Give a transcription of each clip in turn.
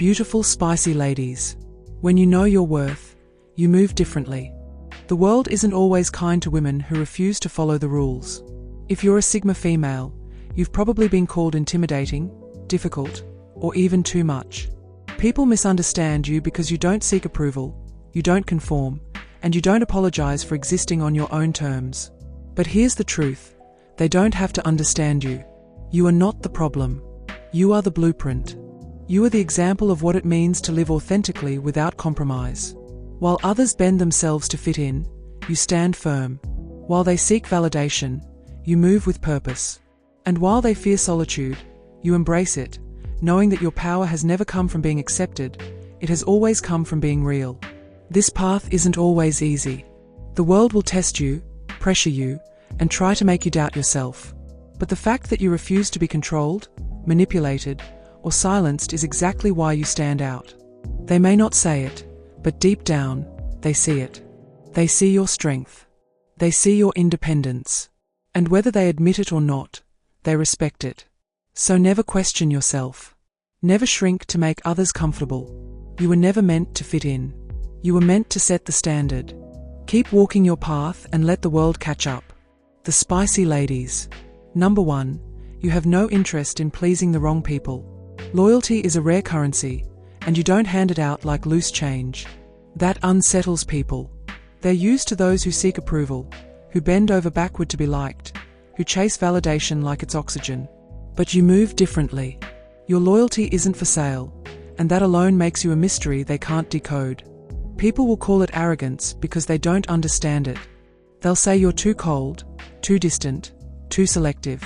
Beautiful, spicy ladies. When you know your worth, you move differently. The world isn't always kind to women who refuse to follow the rules. If you're a Sigma female, you've probably been called intimidating, difficult, or even too much. People misunderstand you because you don't seek approval, you don't conform, and you don't apologize for existing on your own terms. But here's the truth: they don't have to understand you. You are not the problem. You are the blueprint. You are the example of what it means to live authentically without compromise. While others bend themselves to fit in, you stand firm. While they seek validation, you move with purpose. And while they fear solitude, you embrace it, knowing that your power has never come from being accepted, it has always come from being real. This path isn't always easy. The world will test you, pressure you, and try to make you doubt yourself. But the fact that you refuse to be controlled, manipulated, or silenced is exactly why you stand out. They may not say it, but deep down, they see it. They see your strength. They see your independence. And whether they admit it or not, they respect it. So never question yourself. Never shrink to make others comfortable. You were never meant to fit in. You were meant to set the standard. Keep walking your path and let the world catch up. The spicy ladies. Number 1. You have no interest in pleasing the wrong people. Loyalty is a rare currency, and you don't hand it out like loose change. That unsettles people. They're used to those who seek approval, who bend over backward to be liked, who chase validation like it's oxygen. But you move differently. Your loyalty isn't for sale, and that alone makes you a mystery they can't decode. People will call it arrogance because they don't understand it. They'll say you're too cold, too distant, too selective.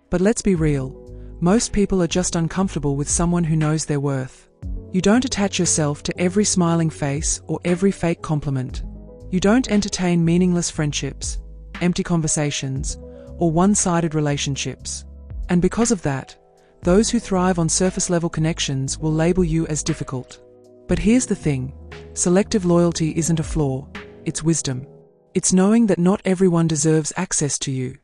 But let's be real. Most people are just uncomfortable with someone who knows their worth. You don't attach yourself to every smiling face or every fake compliment. You don't entertain meaningless friendships, empty conversations, or one-sided relationships. And because of that, those who thrive on surface-level connections will label you as difficult. But here's the thing: selective loyalty isn't a flaw, it's wisdom. It's knowing that not everyone deserves access to you.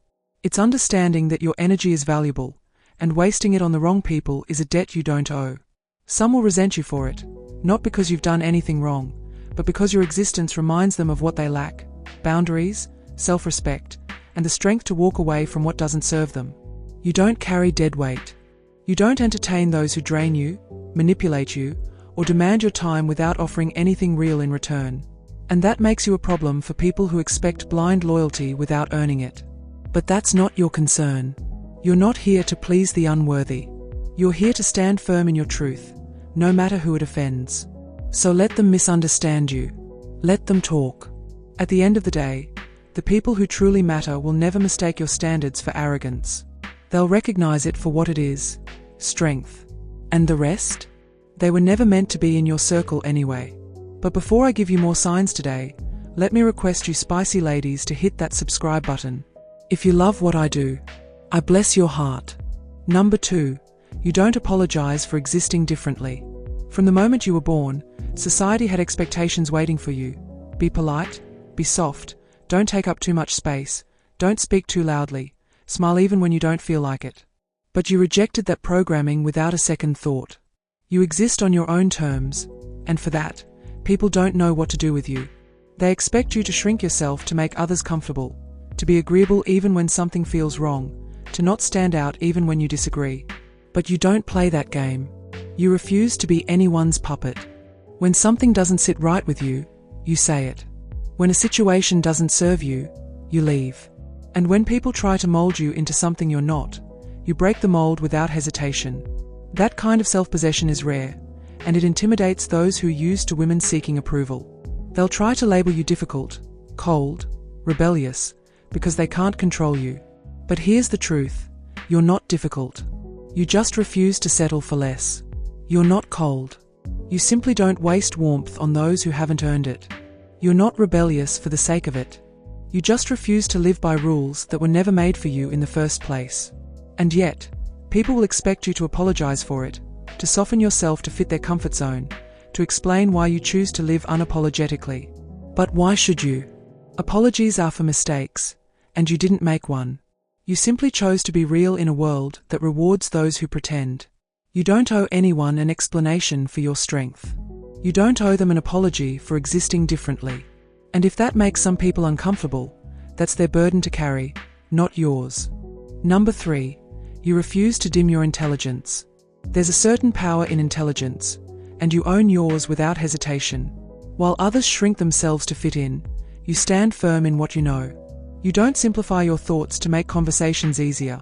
It's understanding that your energy is valuable, and wasting it on the wrong people is a debt you don't owe. Some will resent you for it, not because you've done anything wrong, but because your existence reminds them of what they lack: boundaries, self-respect, and the strength to walk away from what doesn't serve them. You don't carry dead weight. You don't entertain those who drain you, manipulate you, or demand your time without offering anything real in return. And that makes you a problem for people who expect blind loyalty without earning it. But that's not your concern. You're not here to please the unworthy. You're here to stand firm in your truth, no matter who it offends. So let them misunderstand you. Let them talk. At the end of the day, the people who truly matter will never mistake your standards for arrogance. They'll recognize it for what it is: strength. And the rest? They were never meant to be in your circle anyway. But before I give you more signs today, let me request you spicy ladies to hit that subscribe button. If you love what I do, I bless your heart. Number 2, you don't apologize for existing differently. From the moment you were born, society had expectations waiting for you. Be polite, be soft, don't take up too much space, don't speak too loudly, smile even when you don't feel like it. But you rejected that programming without a second thought. You exist on your own terms, and for that, people don't know what to do with you. They expect you to shrink yourself to make others comfortable, to be agreeable even when something feels wrong, to not stand out even when you disagree. But you don't play that game. You refuse to be anyone's puppet. When something doesn't sit right with you, you say it. When a situation doesn't serve you, you leave. And when people try to mold you into something you're not, you break the mold without hesitation. That kind of self-possession is rare, and it intimidates those who are used to women seeking approval. They'll try to label you difficult, cold, rebellious, because they can't control you. But here's the truth: you're not difficult. You just refuse to settle for less. You're not cold. You simply don't waste warmth on those who haven't earned it. You're not rebellious for the sake of it. You just refuse to live by rules that were never made for you in the first place. And yet, people will expect you to apologize for it, to soften yourself to fit their comfort zone, to explain why you choose to live unapologetically. But why should you? Apologies are for mistakes, and you didn't make one. You simply chose to be real in a world that rewards those who pretend. You don't owe anyone an explanation for your strength. You don't owe them an apology for existing differently. And if that makes some people uncomfortable, that's their burden to carry, not yours. Number 3. You refuse to dim your intelligence. There's a certain power in intelligence, and you own yours without hesitation. While others shrink themselves to fit in, you stand firm in what you know. You don't simplify your thoughts to make conversations easier,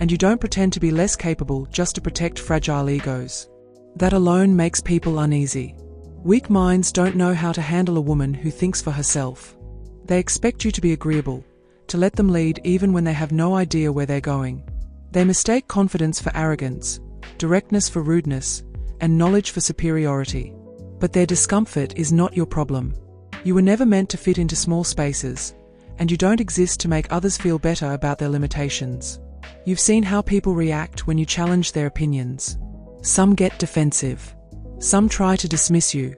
and you don't pretend to be less capable just to protect fragile egos. That alone makes people uneasy. Weak minds don't know how to handle a woman who thinks for herself. They expect you to be agreeable, to let them lead even when they have no idea where they're going. They mistake confidence for arrogance, directness for rudeness, and knowledge for superiority. But their discomfort is not your problem. You were never meant to fit into small spaces, and you don't exist to make others feel better about their limitations. You've seen how people react when you challenge their opinions. Some get defensive. Some try to dismiss you.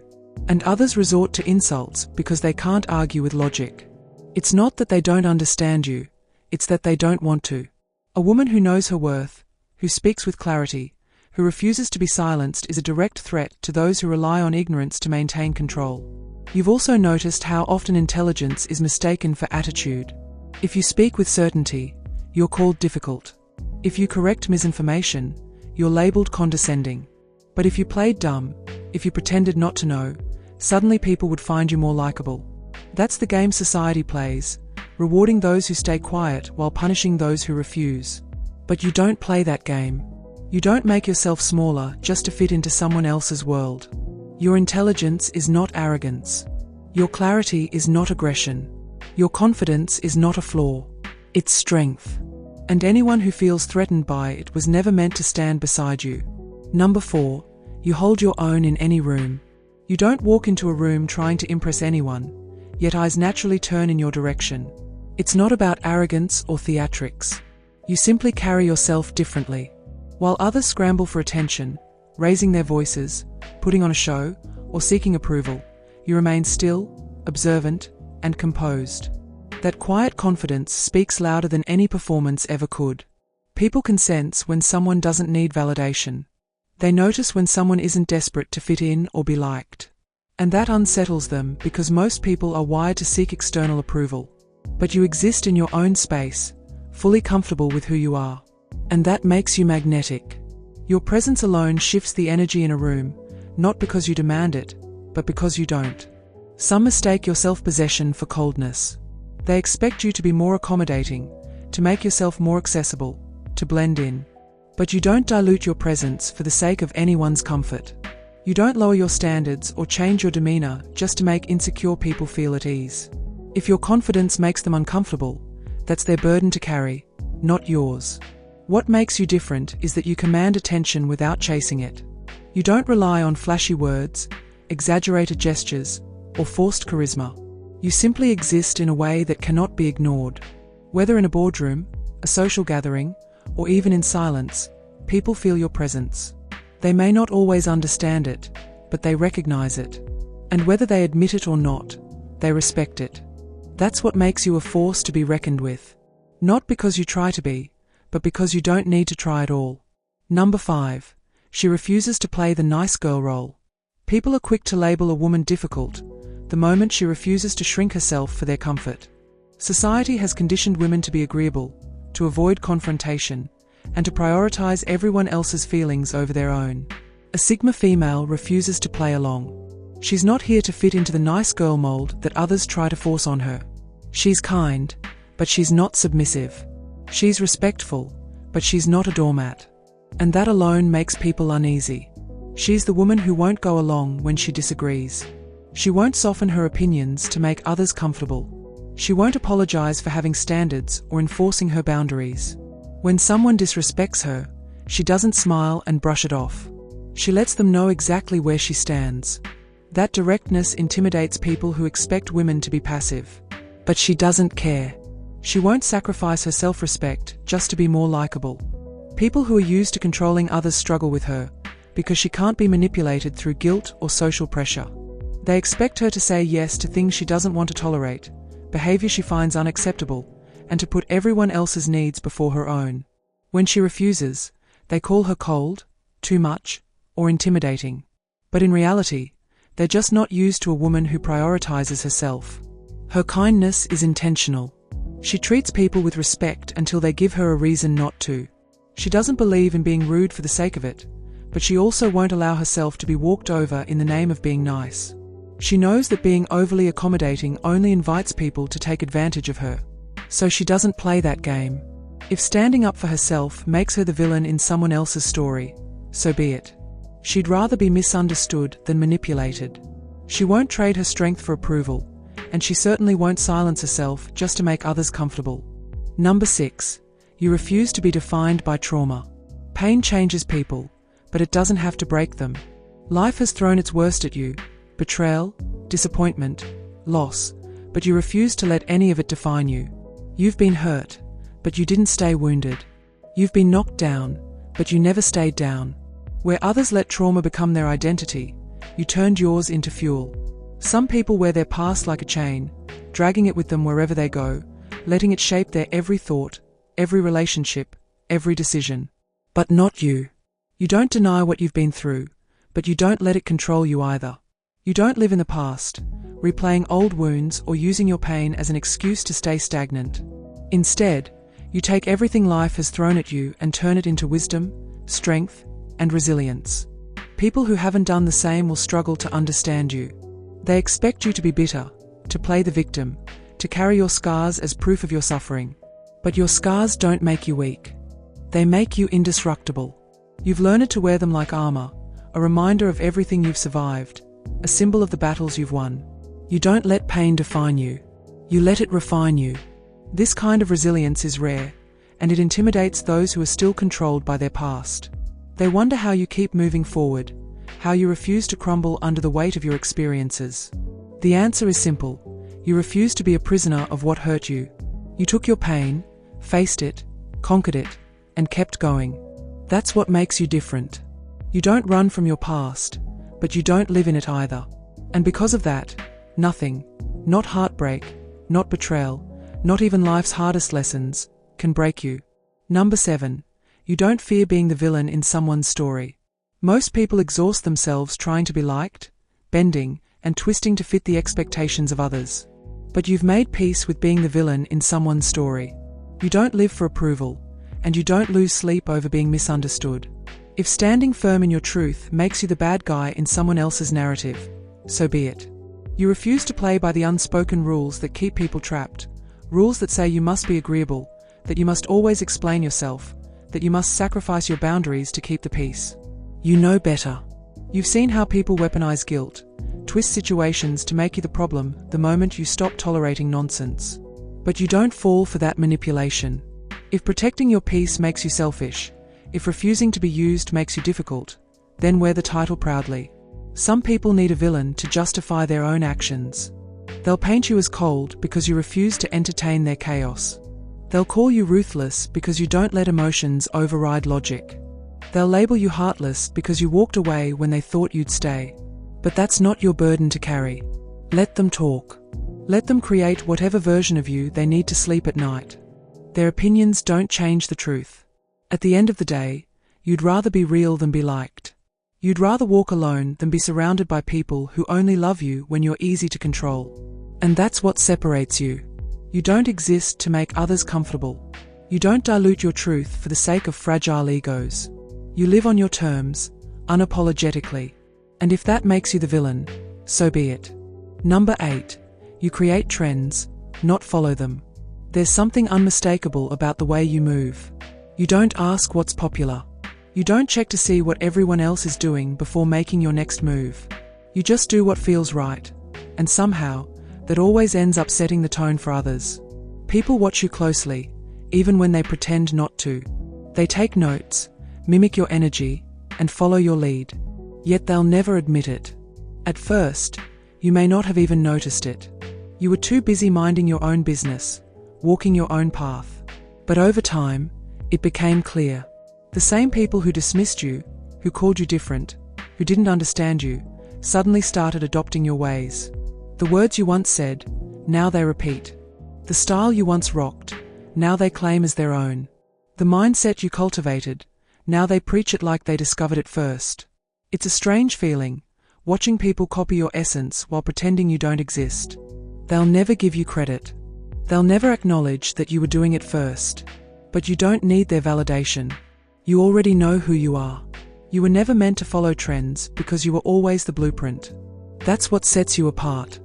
And others resort to insults because they can't argue with logic. It's not that they don't understand you, it's that they don't want to. A woman who knows her worth, who speaks with clarity, who refuses to be silenced is a direct threat to those who rely on ignorance to maintain control. You've also noticed how often intelligence is mistaken for attitude. If you speak with certainty, you're called difficult. If you correct misinformation, you're labeled condescending. But if you played dumb, if you pretended not to know, suddenly people would find you more likable. That's the game society plays, rewarding those who stay quiet while punishing those who refuse. But you don't play that game. You don't make yourself smaller just to fit into someone else's world. Your intelligence is not arrogance. Your clarity is not aggression. Your confidence is not a flaw. It's strength. And anyone who feels threatened by it was never meant to stand beside you. Number 4. You hold your own in any room. You don't walk into a room trying to impress anyone, yet eyes naturally turn in your direction. It's not about arrogance or theatrics. You simply carry yourself differently. While others scramble for attention, raising their voices, putting on a show, or seeking approval, you remain still, observant, and composed. That quiet confidence speaks louder than any performance ever could. People can sense when someone doesn't need validation. They notice when someone isn't desperate to fit in or be liked. And that unsettles them because most people are wired to seek external approval. But you exist in your own space, fully comfortable with who you are. And that makes you magnetic. Your presence alone shifts the energy in a room, not because you demand it, but because you don't. Some mistake your self-possession for coldness. They expect you to be more accommodating, to make yourself more accessible, to blend in. But you don't dilute your presence for the sake of anyone's comfort. You don't lower your standards or change your demeanor just to make insecure people feel at ease. If your confidence makes them uncomfortable, that's their burden to carry, not yours. What makes you different is that you command attention without chasing it. You don't rely on flashy words, exaggerated gestures, or forced charisma. You simply exist in a way that cannot be ignored. Whether in a boardroom, a social gathering, or even in silence, people feel your presence. They may not always understand it, but they recognize it. And whether they admit it or not, they respect it. That's what makes you a force to be reckoned with. Not because you try to be, but because you don't need to try at all. Number 5. She refuses to play the nice girl role. People are quick to label a woman difficult the moment she refuses to shrink herself for their comfort. Society has conditioned women to be agreeable, to avoid confrontation, and to prioritize everyone else's feelings over their own. A Sigma female refuses to play along. She's not here to fit into the nice girl mold that others try to force on her. She's kind, but she's not submissive. She's respectful, but she's not a doormat. And that alone makes people uneasy. She's the woman who won't go along when she disagrees. She won't soften her opinions to make others comfortable. She won't apologize for having standards or enforcing her boundaries. When someone disrespects her, she doesn't smile and brush it off. She lets them know exactly where she stands. That directness intimidates people who expect women to be passive. But she doesn't care. She won't sacrifice her self-respect just to be more likable. People who are used to controlling others struggle with her, because she can't be manipulated through guilt or social pressure. They expect her to say yes to things she doesn't want to tolerate, behavior she finds unacceptable, and to put everyone else's needs before her own. When she refuses, they call her cold, too much, or intimidating. But in reality, they're just not used to a woman who prioritizes herself. Her kindness is intentional. She treats people with respect until they give her a reason not to. She doesn't believe in being rude for the sake of it, but she also won't allow herself to be walked over in the name of being nice. She knows that being overly accommodating only invites people to take advantage of her. So she doesn't play that game. If standing up for herself makes her the villain in someone else's story, so be it. She'd rather be misunderstood than manipulated. She won't trade her strength for approval, and she certainly won't silence herself just to make others comfortable. Number 6. You refuse to be defined by trauma. Pain changes people, but it doesn't have to break them. Life has thrown its worst at you: betrayal, disappointment, loss, but you refuse to let any of it define you. You've been hurt, but you didn't stay wounded. You've been knocked down, but you never stayed down. Where others let trauma become their identity, you turned yours into fuel. Some people wear their past like a chain, dragging it with them wherever they go, letting it shape their every thought, every relationship, every decision. But not you. You don't deny what you've been through, but you don't let it control you either. You don't live in the past, replaying old wounds or using your pain as an excuse to stay stagnant. Instead, you take everything life has thrown at you and turn it into wisdom, strength, and resilience. People who haven't done the same will struggle to understand you. They expect you to be bitter, to play the victim, to carry your scars as proof of your suffering. But your scars don't make you weak. They make you indestructible. You've learned to wear them like armor, a reminder of everything you've survived, a symbol of the battles you've won. You don't let pain define you. You let it refine you. This kind of resilience is rare, and it intimidates those who are still controlled by their past. They wonder how you keep moving forward, how you refuse to crumble under the weight of your experiences. The answer is simple. You refuse to be a prisoner of what hurt you. You took your pain, faced it, conquered it, and kept going. That's what makes you different. You don't run from your past, but you don't live in it either. And because of that, nothing, not heartbreak, not betrayal, not even life's hardest lessons, can break you. Number 7. You don't fear being the villain in someone's story. Most people exhaust themselves trying to be liked, bending, and twisting to fit the expectations of others. But you've made peace with being the villain in someone's story. You don't live for approval, and you don't lose sleep over being misunderstood. If standing firm in your truth makes you the bad guy in someone else's narrative, so be it. You refuse to play by the unspoken rules that keep people trapped, rules that say you must be agreeable, that you must always explain yourself, that you must sacrifice your boundaries to keep the peace. You know better. You've seen how people weaponize guilt, twist situations to make you the problem the moment you stop tolerating nonsense. But you don't fall for that manipulation. If protecting your peace makes you selfish, if refusing to be used makes you difficult, then wear the title proudly. Some people need a villain to justify their own actions. They'll paint you as cold because you refuse to entertain their chaos. They'll call you ruthless because you don't let emotions override logic. They'll label you heartless because you walked away when they thought you'd stay. But that's not your burden to carry. Let them talk. Let them create whatever version of you they need to sleep at night. Their opinions don't change the truth. At the end of the day, you'd rather be real than be liked. You'd rather walk alone than be surrounded by people who only love you when you're easy to control. And that's what separates you. You don't exist to make others comfortable. You don't dilute your truth for the sake of fragile egos. You live on your terms, unapologetically. And if that makes you the villain, so be it. Number 8. You create trends, not follow them. There's something unmistakable about the way you move. You don't ask what's popular. You don't check to see what everyone else is doing before making your next move. You just do what feels right. And somehow, that always ends up setting the tone for others. People watch you closely, even when they pretend not to. They take notes, mimic your energy, and follow your lead. Yet they'll never admit it. At first, you may not have even noticed it. You were too busy minding your own business, walking your own path. But over time, it became clear. The same people who dismissed you, who called you different, who didn't understand you, suddenly started adopting your ways. The words you once said, now they repeat. The style you once rocked, now they claim as their own. The mindset you cultivated, Now they preach it like they discovered it first. It's a strange feeling, watching people copy your essence while pretending you don't exist. They'll never give you credit. They'll never acknowledge that you were doing it first. But you don't need their validation. You already know who you are. You were never meant to follow trends because you were always the blueprint. That's what sets you apart.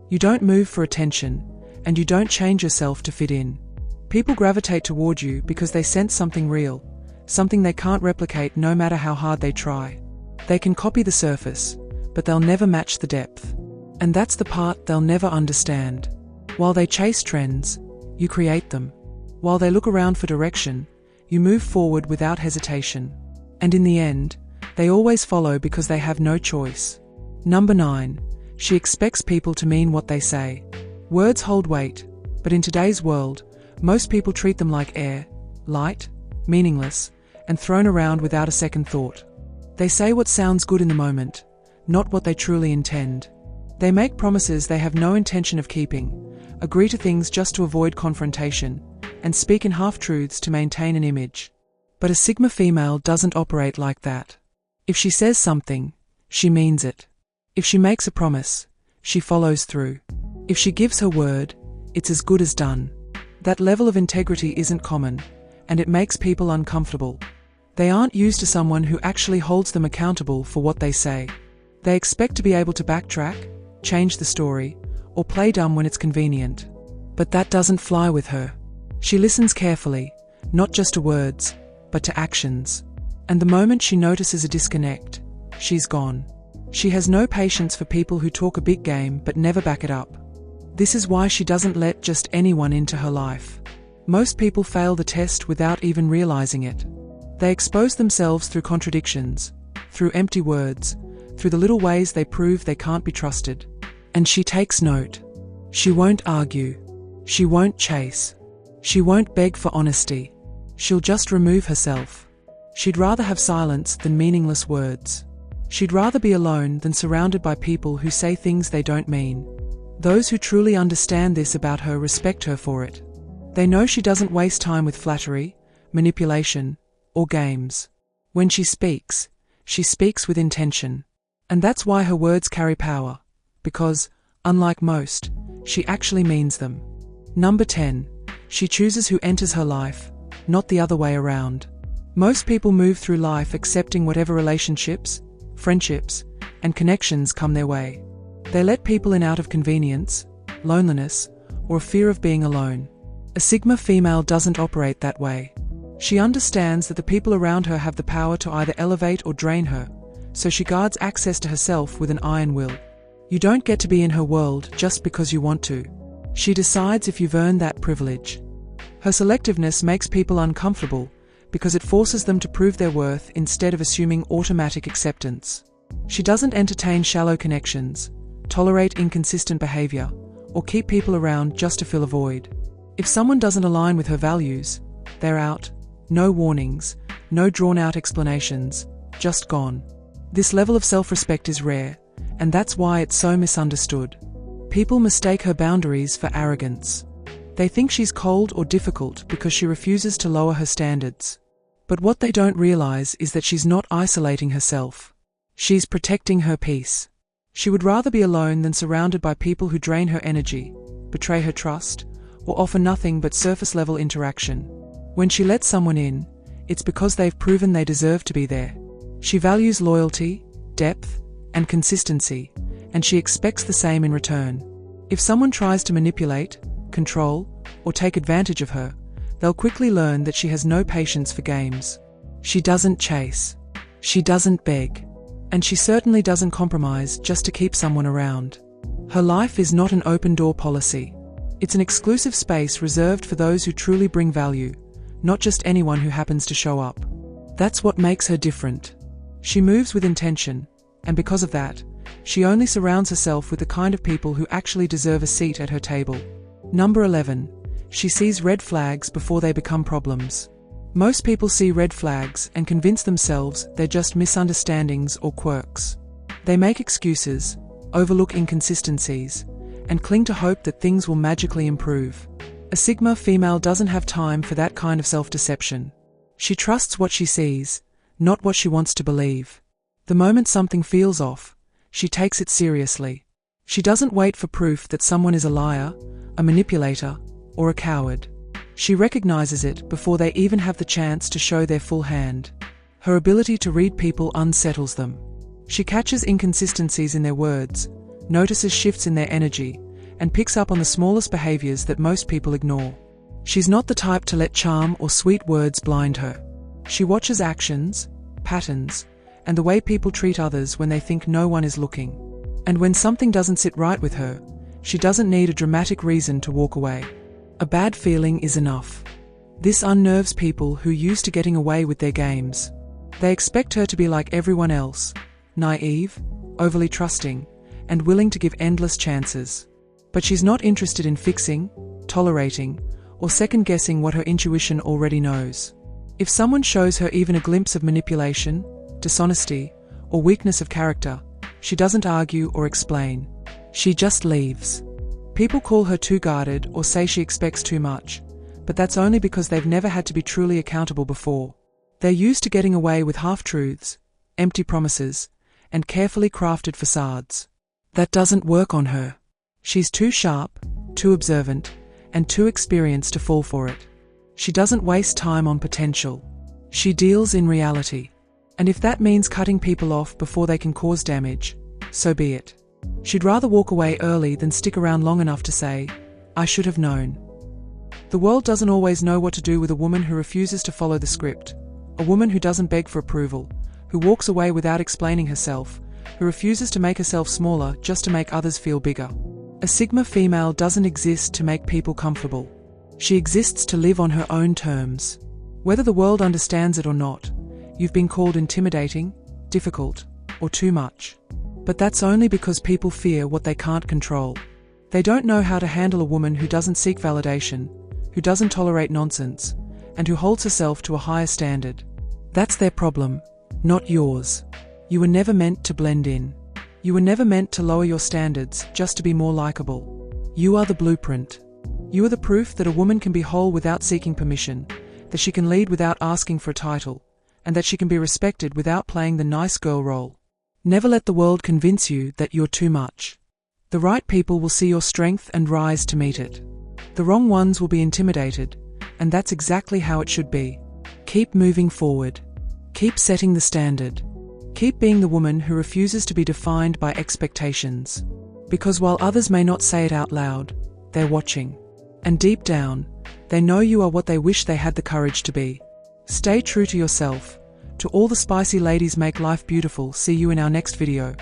You don't move for attention, and you don't change yourself to fit in. People gravitate toward you because they sense something real, something they can't replicate no matter how hard they try. They can copy the surface, but they'll never match the depth. And that's the part they'll never understand. While they chase trends, you create them. While they look around for direction, you move forward without hesitation. And in the end, they always follow because they have no choice. Number 9. She expects people to mean what they say. Words hold weight, but in today's world, most people treat them like air, light, meaningless, and thrown around without a second thought. They say what sounds good in the moment, not what they truly intend. They make promises they have no intention of keeping, agree to things just to avoid confrontation, and speak in half-truths to maintain an image. But a Sigma female doesn't operate like that. If she says something, she means it. If she makes a promise, she follows through. If she gives her word, it's as good as done. That level of integrity isn't common, and it makes people uncomfortable. They aren't used to someone who actually holds them accountable for what they say. They expect to be able to backtrack, change the story, or play dumb when it's convenient. But that doesn't fly with her. She listens carefully, not just to words, but to actions. And the moment she notices a disconnect, she's gone. She has no patience for people who talk a big game but never back it up. This is why she doesn't let just anyone into her life. Most people fail the test without even realizing it. They expose themselves through contradictions, through empty words, through the little ways they prove they can't be trusted. And she takes note. She won't argue. She won't chase. She won't beg for honesty. She'll just remove herself. She'd rather have silence than meaningless words. She'd rather be alone than surrounded by people who say things they don't mean. Those who truly understand this about her respect her for it. They know she doesn't waste time with flattery, manipulation, or games. When she speaks with intention. And that's why her words carry power, because, unlike most, she actually means them. Number 10. She chooses who enters her life, not the other way around. Most people move through life accepting whatever relationships, friendships, and connections come their way. They let people in out of convenience, loneliness, or fear of being alone. A Sigma female doesn't operate that way. She understands that the people around her have the power to either elevate or drain her, so she guards access to herself with an iron will. You don't get to be in her world just because you want to. She decides if you've earned that privilege. Her selectiveness makes people uncomfortable because it forces them to prove their worth instead of assuming automatic acceptance. She doesn't entertain shallow connections, tolerate inconsistent behavior, or keep people around just to fill a void. If someone doesn't align with her values, they're out. No warnings, no drawn-out explanations, just gone. This level of self-respect is rare, and that's why it's so misunderstood. People mistake her boundaries for arrogance. They think she's cold or difficult because she refuses to lower her standards. But what they don't realize is that she's not isolating herself. She's protecting her peace. She would rather be alone than surrounded by people who drain her energy, betray her trust, or offer nothing but surface-level interaction. When she lets someone in, it's because they've proven they deserve to be there. She values loyalty, depth, and consistency, and she expects the same in return. If someone tries to manipulate, control, or take advantage of her, they'll quickly learn that she has no patience for games. She doesn't chase. She doesn't beg. And she certainly doesn't compromise just to keep someone around. Her life is not an open-door policy. It's an exclusive space reserved for those who truly bring value, not just anyone who happens to show up. That's what makes her different. She moves with intention, and because of that, she only surrounds herself with the kind of people who actually deserve a seat at her table. Number 11. She sees red flags before they become problems. Most people see red flags and convince themselves they're just misunderstandings or quirks. They make excuses, overlook inconsistencies, and cling to hope that things will magically improve. A Sigma female doesn't have time for that kind of self-deception. She trusts what she sees, not what she wants to believe. The moment something feels off, she takes it seriously. She doesn't wait for proof that someone is a liar, a manipulator, or a coward. She recognizes it before they even have the chance to show their full hand. Her ability to read people unsettles them. She catches inconsistencies in their words, notices shifts in their energy, and picks up on the smallest behaviors that most people ignore. She's not the type to let charm or sweet words blind her. She watches actions, patterns, and the way people treat others when they think no one is looking. And when something doesn't sit right with her, she doesn't need a dramatic reason to walk away. A bad feeling is enough. This unnerves people who are used to getting away with their games. They expect her to be like everyone else, naive, overly trusting, and willing to give endless chances. But she's not interested in fixing, tolerating, or second-guessing what her intuition already knows. If someone shows her even a glimpse of manipulation, dishonesty, or weakness of character, she doesn't argue or explain. She just leaves. People call her too guarded or say she expects too much, but that's only because they've never had to be truly accountable before. They're used to getting away with half-truths, empty promises, and carefully crafted facades. That doesn't work on her. She's too sharp, too observant, and too experienced to fall for it. She doesn't waste time on potential. She deals in reality. And if that means cutting people off before they can cause damage, so be it. She'd rather walk away early than stick around long enough to say, "I should have known." The world doesn't always know what to do with a woman who refuses to follow the script, a woman who doesn't beg for approval, who walks away without explaining herself, who refuses to make herself smaller just to make others feel bigger. A Sigma female doesn't exist to make people comfortable. She exists to live on her own terms. Whether the world understands it or not, you've been called intimidating, difficult, or too much. But that's only because people fear what they can't control. They don't know how to handle a woman who doesn't seek validation, who doesn't tolerate nonsense, and who holds herself to a higher standard. That's their problem, not yours. You were never meant to blend in. You were never meant to lower your standards just to be more likable. You are the blueprint. You are the proof that a woman can be whole without seeking permission, that she can lead without asking for a title, and that she can be respected without playing the nice girl role. Never let the world convince you that you're too much. The right people will see your strength and rise to meet it. The wrong ones will be intimidated, and that's exactly how it should be. Keep moving forward. Keep setting the standard. Keep being the woman who refuses to be defined by expectations. Because while others may not say it out loud, they're watching. And deep down, they know you are what they wish they had the courage to be. Stay true to yourself. To all the spicy ladies, make life beautiful. See you in our next video.